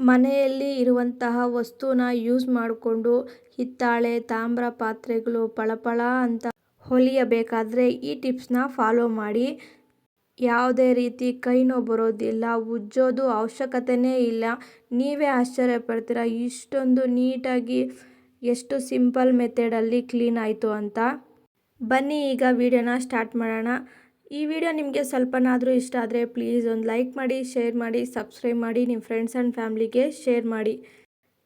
ಮನೆಯಲ್ಲಿ ಇರುವಂತಹ ವಸ್ತುನ ಯೂಸ್ ಮಾಡಿಕೊಂಡು ಹಿತ್ತಾಳೆ, ತಾಮ್ರ ಪಾತ್ರೆಗಳು ಪಳಪಳ ಅಂತ ಹೊಲಿಯಬೇಕಾದ್ರೆ ಈ ಟಿಪ್ಸ್ನ ಫಾಲೋ ಮಾಡಿ. ಯಾವುದೇ ರೀತಿ ಕೈ ನೋವು ಬರೋದಿಲ್ಲ, ಉಜ್ಜೋದು ಅವಶ್ಯಕತೆನೇ ಇಲ್ಲ. ನೀವೇ ಆಶ್ಚರ್ಯ ಪಡ್ತೀರಾ ಇಷ್ಟೊಂದು ನೀಟಾಗಿ ಎಷ್ಟು ಸಿಂಪಲ್ ಮೆಥಡಲ್ಲಿ ಕ್ಲೀನ್ ಆಯಿತು ಅಂತ. ಬನ್ನಿ ಈಗ ವಿಡಿಯೋನ ಸ್ಟಾರ್ಟ್ ಮಾಡೋಣ. ಈ ವಿಡಿಯೋ ನಿಮಗೆ ಸ್ವಲ್ಪನಾದರೂ ಇಷ್ಟ ಆದರೆ ಪ್ಲೀಸ್ ಒಂದು ಲೈಕ್ ಮಾಡಿ, ಶೇರ್ ಮಾಡಿ, ಸಬ್ಸ್ಕ್ರೈಬ್ ಮಾಡಿ, ನಿಮ್ಮ ಫ್ರೆಂಡ್ಸ್ ಆ್ಯಂಡ್ ಫ್ಯಾಮ್ಲಿಗೆ ಶೇರ್ ಮಾಡಿ.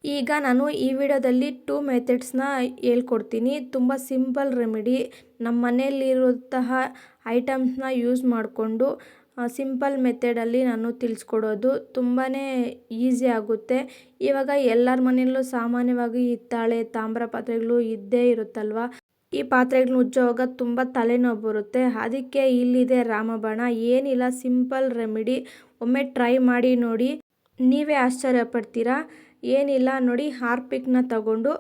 ಈಗ ನಾನು ಈ ವಿಡಿಯೋದಲ್ಲಿ 2 ಮೆಥಡ್ಸ್ನ ಹೇಳ್ಕೊಡ್ತೀನಿ. ತುಂಬ ಸಿಂಪಲ್ ರೆಮಿಡಿ. ನಮ್ಮ ಮನೆಯಲ್ಲಿರುವಂತಹ ಐಟಮ್ಸ್ನ ಯೂಸ್ ಮಾಡಿಕೊಂಡು ಸಿಂಪಲ್ ಮೆಥಡಲ್ಲಿ ನಾನು ತಿಳಿಸ್ಕೊಡೋದು. ತುಂಬಾ ಈಸಿ ಆಗುತ್ತೆ. ಇವಾಗ ಎಲ್ಲರ ಮನೆಯಲ್ಲೂ ಸಾಮಾನ್ಯವಾಗಿ ಹಿತ್ತಾಳೆ, ತಾಮ್ರ ಪಾತ್ರೆಗಳು ಇದ್ದೇ ಇರುತ್ತಲ್ವ. ಈ ಪಾತ್ರೆಗಳನ್ನ ಉಜ್ಜೋವಾಗ ತುಂಬ ತಲೆನೋವು ಬರುತ್ತೆ. ಅದಕ್ಕೆ ಇಲ್ಲಿದೆ ರಾಮಬಾಣ. ಏನಿಲ್ಲ, ಸಿಂಪಲ್ ರೆಮಿಡಿ. ಒಮ್ಮೆ ಟ್ರೈ ಮಾಡಿ ನೋಡಿ, ನೀವೇ ಆಶ್ಚರ್ಯ ಪಡ್ತೀರಾ. ಏನಿಲ್ಲ ನೋಡಿ, ಹಾರ್ಪಿಕ್ನ ತಗೊಂಡು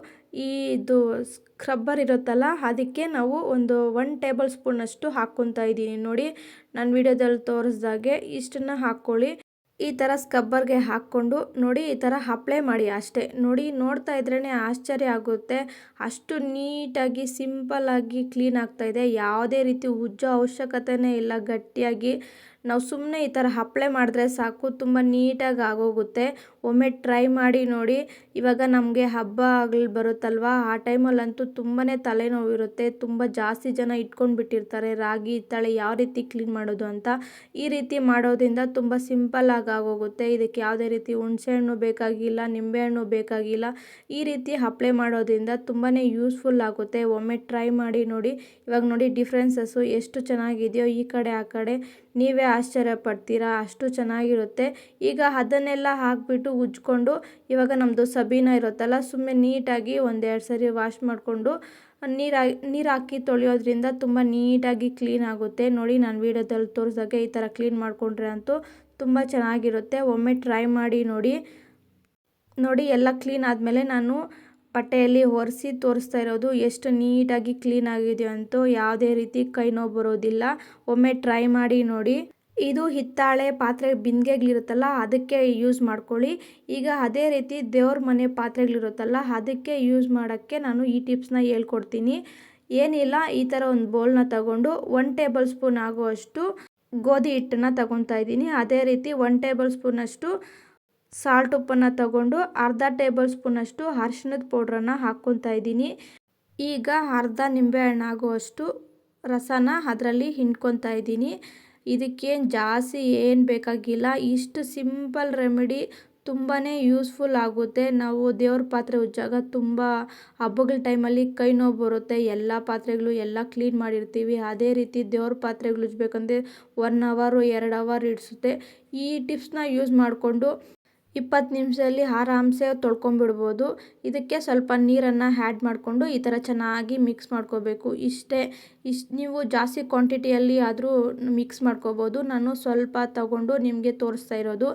ಇದು ಸ್ಕ್ರಬ್ಬರ್ ಇರುತ್ತಲ್ಲ ಅದಕ್ಕೆ ನಾವು ಒಂದು 1 ಟೇಬಲ್ ಸ್ಪೂನಷ್ಟು ಹಾಕ್ಕೊತಾ ಇದ್ದೀನಿ. ನೋಡಿ, ನಾನು ವಿಡಿಯೋದಲ್ಲಿ ತೋರಿಸ್ದಾಗೆ ಇಷ್ಟನ್ನು ಹಾಕ್ಕೊಳ್ಳಿ. ಈ ಥರ ಸ್ಕ್ರಬ್ಬರ್ಗೆ ಹಾಕ್ಕೊಂಡು ನೋಡಿ, ಈ ಥರ ಅಪ್ಲೈ ಮಾಡಿ ಅಷ್ಟೇ. ನೋಡಿ, ನೋಡ್ತಾ ಇದ್ರೇ ಆಶ್ಚರ್ಯ ಆಗುತ್ತೆ. ಅಷ್ಟು ನೀಟಾಗಿ ಸಿಂಪಲ್ಲಾಗಿ ಕ್ಲೀನ್ ಆಗ್ತಾಯಿದೆ. ಯಾವುದೇ ರೀತಿ ಉಜ್ಜೋ ಅವಶ್ಯಕತೆನೇ ಇಲ್ಲ. ಗಟ್ಟಿಯಾಗಿ ನಾವು ಸುಮ್ಮನೆ ಈ ಥರ ಅಪ್ಲೈ ಮಾಡಿದ್ರೆ ಸಾಕು, ತುಂಬ ನೀಟಾಗಿ ಆಗೋಗುತ್ತೆ. ಒಮ್ಮೆ ಟ್ರೈ ಮಾಡಿ ನೋಡಿ. ಇವಾಗ ನಮಗೆ ಹಬ್ಬಗಳು ಬರುತ್ತಲ್ವ, ಆ ಟೈಮಲ್ಲಂತೂ ತುಂಬಾ ತಲೆನೋವು ಇರುತ್ತೆ. ತುಂಬ ಜಾಸ್ತಿ ಜನ ಇಟ್ಕೊಂಡು ಬಿಟ್ಟಿರ್ತಾರೆ ರಾಗಿ ಹಿತ್ತಾಳೆ ಯಾವ ರೀತಿ ಕ್ಲೀನ್ ಮಾಡೋದು ಅಂತ. ಈ ರೀತಿ ಮಾಡೋದ್ರಿಂದ ತುಂಬ ಸಿಂಪಲ್ಲಾಗಿ ಆಗೋಗುತ್ತೆ. ಇದಕ್ಕೆ ಯಾವುದೇ ರೀತಿ ಹುಣಸೆಹಣ್ಣು ಬೇಕಾಗಿಲ್ಲ, ನಿಂಬೆಹಣ್ಣು ಬೇಕಾಗಿಲ್ಲ. ಈ ರೀತಿ ಅಪ್ಲೈ ಮಾಡೋದ್ರಿಂದ ತುಂಬಾ ಯೂಸ್ಫುಲ್ ಆಗುತ್ತೆ. ಒಮ್ಮೆ ಟ್ರೈ ಮಾಡಿ ನೋಡಿ. ಇವಾಗ ನೋಡಿ ಡಿಫ್ರೆನ್ಸಸ್ಸು ಎಷ್ಟು ಚೆನ್ನಾಗಿದೆಯೋ. ಈ ಕಡೆ ಆ ಕಡೆ ನೀವೇ ಆಶ್ಚರ್ಯ ಪಡ್ತೀರಾ, ಅಷ್ಟು ಚೆನ್ನಾಗಿರುತ್ತೆ. ಈಗ ಅದನ್ನೆಲ್ಲ ಹಾಕಿಬಿಟ್ಟು ಉಜ್ಕೊಂಡು ಇವಾಗ ನಮ್ಮದು ಸಬೀನ ಇರುತ್ತಲ್ಲ, ಸುಮ್ಮನೆ ನೀಟಾಗಿ 1-2 ಸರಿ ವಾಶ್ ಮಾಡಿಕೊಂಡು ನೀರು ಹಾಕಿ ತೊಳೆಯೋದ್ರಿಂದ ತುಂಬ ನೀಟಾಗಿ ಕ್ಲೀನ್ ಆಗುತ್ತೆ. ನೋಡಿ, ನಾನು ವೀಡಿಯೋದಲ್ಲಿ ತೋರಿಸ್ದಾಗೆ ಈ ಥರ ಕ್ಲೀನ್ ಮಾಡಿಕೊಂಡ್ರೆ ಅಂತೂ ತುಂಬ ಚೆನ್ನಾಗಿರುತ್ತೆ. ಒಮ್ಮೆ ಟ್ರೈ ಮಾಡಿ ನೋಡಿ. ನೋಡಿ, ಎಲ್ಲ ಕ್ಲೀನ್ ಆದಮೇಲೆ ನಾನು ಬಟ್ಟೆಯಲ್ಲಿ ಒರೆಸಿ ತೋರಿಸ್ತಾ ಇರೋದು ಎಷ್ಟು ನೀಟಾಗಿ ಕ್ಲೀನ್ ಆಗಿದೆಯೋ ಅಂತೂ. ಯಾವುದೇ ರೀತಿ ಕೈ ನೋವು ಬರೋದಿಲ್ಲ. ಒಮ್ಮೆ ಟ್ರೈ ಮಾಡಿ ನೋಡಿ. ಇದು ಹಿತ್ತಾಳೆ ಪಾತ್ರೆ ಬಿಂದಿಗೆಗಳಿರುತ್ತಲ್ಲ ಅದಕ್ಕೆ ಯೂಸ್ ಮಾಡ್ಕೊಳ್ಳಿ. ಈಗ ಅದೇ ರೀತಿ ದೇವ್ರ ಮನೆ ಪಾತ್ರೆಗಳಿರುತ್ತಲ್ಲ ಅದಕ್ಕೆ ಯೂಸ್ ಮಾಡೋಕ್ಕೆ ನಾನು ಈ ಟಿಪ್ಸ್ನ ಹೇಳ್ಕೊಡ್ತೀನಿ. ಏನಿಲ್ಲ, ಈ ಥರ ಒಂದು ಬೌಲ್ನ ತಗೊಂಡು 1 ಟೇಬಲ್ ಸ್ಪೂನ್ ಆಗುವಷ್ಟು ಗೋಧಿ ಹಿಟ್ಟನ್ನು ತಗೊತಾ ಇದ್ದೀನಿ. ಅದೇ ರೀತಿ 1 ಟೇಬಲ್ ಸ್ಪೂನಷ್ಟು ಸಾಲ್ಟ್ ಉಪ್ಪನ್ನು ತಗೊಂಡು ಅರ್ಧ ಟೇಬಲ್ ಸ್ಪೂನಷ್ಟು ಅರಿಶಿಣದ ಪೌಡ್ರನ್ನು ಹಾಕ್ಕೊತಾ ಇದ್ದೀನಿ. ಈಗ ಅರ್ಧ ನಿಂಬೆಹಣ್ಣು ಆಗುವಷ್ಟು ರಸನ ಅದರಲ್ಲಿ ಹಿಂಡ್ಕೊತಾ ಇದ್ದೀನಿ. ಇದಕ್ಕೇನು ಜಾಸ್ತಿ ಏನು ಬೇಕಾಗಿಲ್ಲ. ಇಷ್ಟು ಸಿಂಪಲ್ ರೆಮಿಡಿ ತುಂಬಾ ಯೂಸ್ಫುಲ್ ಆಗುತ್ತೆ. ನಾವು ದೇವ್ರ ಪಾತ್ರೆ ಉಜ್ಜಾಗ ತುಂಬ ಹಬ್ಬಗಳ ಟೈಮಲ್ಲಿ ಕೈ ನೋವು ಬರುತ್ತೆ. ಎಲ್ಲ ಪಾತ್ರೆಗಳು ಎಲ್ಲ ಕ್ಲೀನ್ ಮಾಡಿರ್ತೀವಿ. ಅದೇ ರೀತಿ ದೇವ್ರ ಪಾತ್ರೆಗಳು ಉಜ್ಜಬೇಕಂದ್ರೆ 1 ಅವರ್ 2 ಅವರ್ ಹಿಡಿಸುತ್ತೆ. ಈ ಟಿಪ್ಸ್ನ ಯೂಸ್ ಮಾಡಿಕೊಂಡು 20 ನಿಮಿಷದಲ್ಲಿ ಆರಾಮ್ಸೆ ತೊಳ್ಕೊಂಬಿಡ್ಬೋದು. ಇದಕ್ಕೆ ಸ್ವಲ್ಪ ನೀರನ್ನು ಆ್ಯಡ್ ಮಾಡಿಕೊಂಡು ಈ ಥರ ಚೆನ್ನಾಗಿ ಮಿಕ್ಸ್ ಮಾಡ್ಕೋಬೇಕು. ಇಷ್ಟು ನೀವು ಜಾಸ್ತಿ ಕ್ವಾಂಟಿಟಿಯಲ್ಲಿ ಆದರೂ ಮಿಕ್ಸ್ ಮಾಡ್ಕೋಬೋದು. ನಾನು ಸ್ವಲ್ಪ ತಗೊಂಡು ನಿಮಗೆ ತೋರಿಸ್ತಾ ಇರೋದು.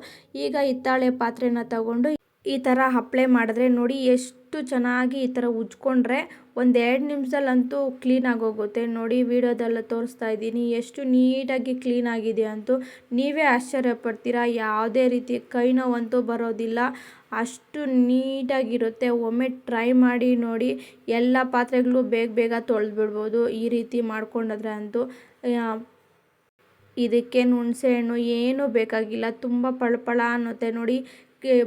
ಈಗ ಹಿತ್ತಾಳೆ ಪಾತ್ರೆನ ತಗೊಂಡು ಈ ಥರ ಅಪ್ಲೈ ಮಾಡಿದ್ರೆ ನೋಡಿ ಎಷ್ಟು ಚೆನ್ನಾಗಿ ಈ ಥರ ಉಜ್ಕೊಂಡ್ರೆ 1-2 ನಿಮಿಷದಲ್ಲಂತೂ ಕ್ಲೀನ್ ಆಗೋಗುತ್ತೆ. ನೋಡಿ, ವಿಡಿಯೋದೆಲ್ಲ ತೋರಿಸ್ತಾ ಇದ್ದೀನಿ ಎಷ್ಟು ನೀಟಾಗಿ ಕ್ಲೀನ್ ಆಗಿದೆ ಅಂತೂ. ನೀವೇ ಆಶ್ಚರ್ಯ ಪಡ್ತೀರಾ. ಯಾವುದೇ ರೀತಿ ಕೈ ನೋವಂತೂ ಬರೋದಿಲ್ಲ. ಅಷ್ಟು ನೀಟಾಗಿರುತ್ತೆ. ಒಮ್ಮೆ ಟ್ರೈ ಮಾಡಿ ನೋಡಿ. ಎಲ್ಲ ಪಾತ್ರೆಗಳು ಬೇಗ ತೊಳೆದ್ಬಿಡ್ಬೋದು ಈ ರೀತಿ ಮಾಡ್ಕೊಂಡ್ರೆ ಅಂತೂ. ಇದಕ್ಕೇನು ಹುಣಸೆಹಣ್ಣು ಏನೂ ಬೇಕಾಗಿಲ್ಲ. ತುಂಬ ಪಳಪಳ ಅನ್ನುತ್ತೆ. ನೋಡಿ,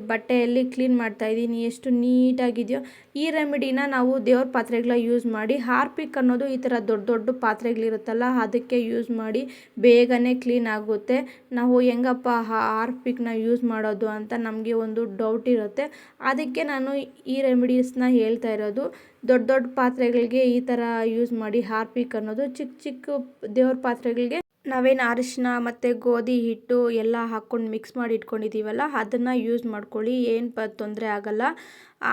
ಬಟ್ಟೆಯಲ್ಲಿ ಕ್ಲೀನ್ ಮಾಡ್ತಾಯಿದ್ದೀನಿ ಎಷ್ಟು ನೀಟಾಗಿದೆಯೋ. ಈ ರೆಮಿಡಿನ ನಾವು ದೇವ್ರ ಪಾತ್ರೆಗಳ ಯೂಸ್ ಮಾಡಿ. ಹಾರ್ಪಿಕ್ ಅನ್ನೋದು ಈ ಥರ ದೊಡ್ಡ ದೊಡ್ಡ ಪಾತ್ರೆಗಳಿರುತ್ತಲ್ಲ ಅದಕ್ಕೆ ಯೂಸ್ ಮಾಡಿ, ಬೇಗನೆ ಕ್ಲೀನ್ ಆಗುತ್ತೆ. ನಾವು ಹೆಂಗಪ್ಪ ಹಾರ್ಪಿಕ್ನ ಯೂಸ್ ಮಾಡೋದು ಅಂತ ನಮಗೆ ಒಂದು ಡೌಟ್ ಇರುತ್ತೆ. ಅದಕ್ಕೆ ನಾನು ಈ ರೆಮಿಡೀಸ್ನ ಹೇಳ್ತಾ ಇರೋದು. ದೊಡ್ಡ ದೊಡ್ಡ ಪಾತ್ರೆಗಳಿಗೆ ಈ ಥರ ಯೂಸ್ ಮಾಡಿ. ಹಾರ್ಪಿಕ್ ಅನ್ನೋದು ಚಿಕ್ಕ ಚಿಕ್ಕ ದೇವ್ರ ಪಾತ್ರೆಗಳಿಗೆ ನಾವೇನು ಅರಿಶಿನ ಮತ್ತು ಗೋಧಿ ಹಿಟ್ಟು ಎಲ್ಲ ಹಾಕ್ಕೊಂಡು ಮಿಕ್ಸ್ ಮಾಡಿ ಇಟ್ಕೊಂಡಿದ್ದೀವಲ್ಲ ಅದನ್ನು ಯೂಸ್ ಮಾಡ್ಕೊಳ್ಳಿ. ಏನು ತೊಂದರೆ ಆಗಲ್ಲ.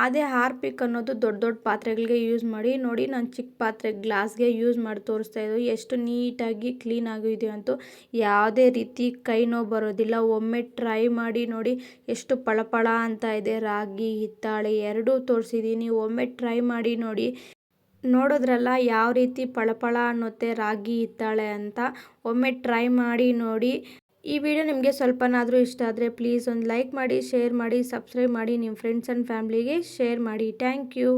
ಅದೇ ಹಾರ್ಪಿಕ್ ಅನ್ನೋದು ದೊಡ್ಡ ದೊಡ್ಡ ಪಾತ್ರೆಗಳಿಗೆ ಯೂಸ್ ಮಾಡಿ. ನೋಡಿ, ನಾನು ಚಿಕ್ಕ ಪಾತ್ರೆ ಗ್ಲಾಸ್ಗೆ ಯೂಸ್ ಮಾಡಿ ತೋರಿಸ್ತಾ ಇದ್ದು ಎಷ್ಟು ನೀಟಾಗಿ ಕ್ಲೀನ್ ಆಗಿದೆಯೋ ಅಂತೂ. ಯಾವುದೇ ರೀತಿ ಕೈ ನೋವು ಬರೋದಿಲ್ಲ. ಒಮ್ಮೆ ಟ್ರೈ ಮಾಡಿ ನೋಡಿ. ಎಷ್ಟು ಪಳಪಳ ಅಂತ ಇದೆ. ರಾಗಿ ಹಿತ್ತಾಳೆ ಎರಡೂ ತೋರಿಸಿದ್ದೀನಿ. ಒಮ್ಮೆ ಟ್ರೈ ಮಾಡಿ ನೋಡಿ. ನೋಡಿದ್ರಲ್ಲ ಯಾವ ರೀತಿ ಪಳಪಳ ಅನ್ನುತ್ತೆ ರಾಗಿ ಹಿತ್ತಾಳೆ ಅಂತ. ಒಮ್ಮೆ ಟ್ರೈ ಮಾಡಿ ನೋಡಿ. ಈ ವಿಡಿಯೋ ನಿಮಗೆ ಸ್ವಲ್ಪನಾದರೂ ಇಷ್ಟ ಆದರೆ ಪ್ಲೀಸ್ ಒಂದು ಲೈಕ್ ಮಾಡಿ, ಶೇರ್ ಮಾಡಿ, ಸಬ್ಸ್ಕ್ರೈಬ್ ಮಾಡಿ, ನಿಮ್ಮ ಫ್ರೆಂಡ್ಸ್ ಆ್ಯಂಡ್ ಫ್ಯಾಮ್ಲಿಗೆ ಶೇರ್ ಮಾಡಿ. Thank you.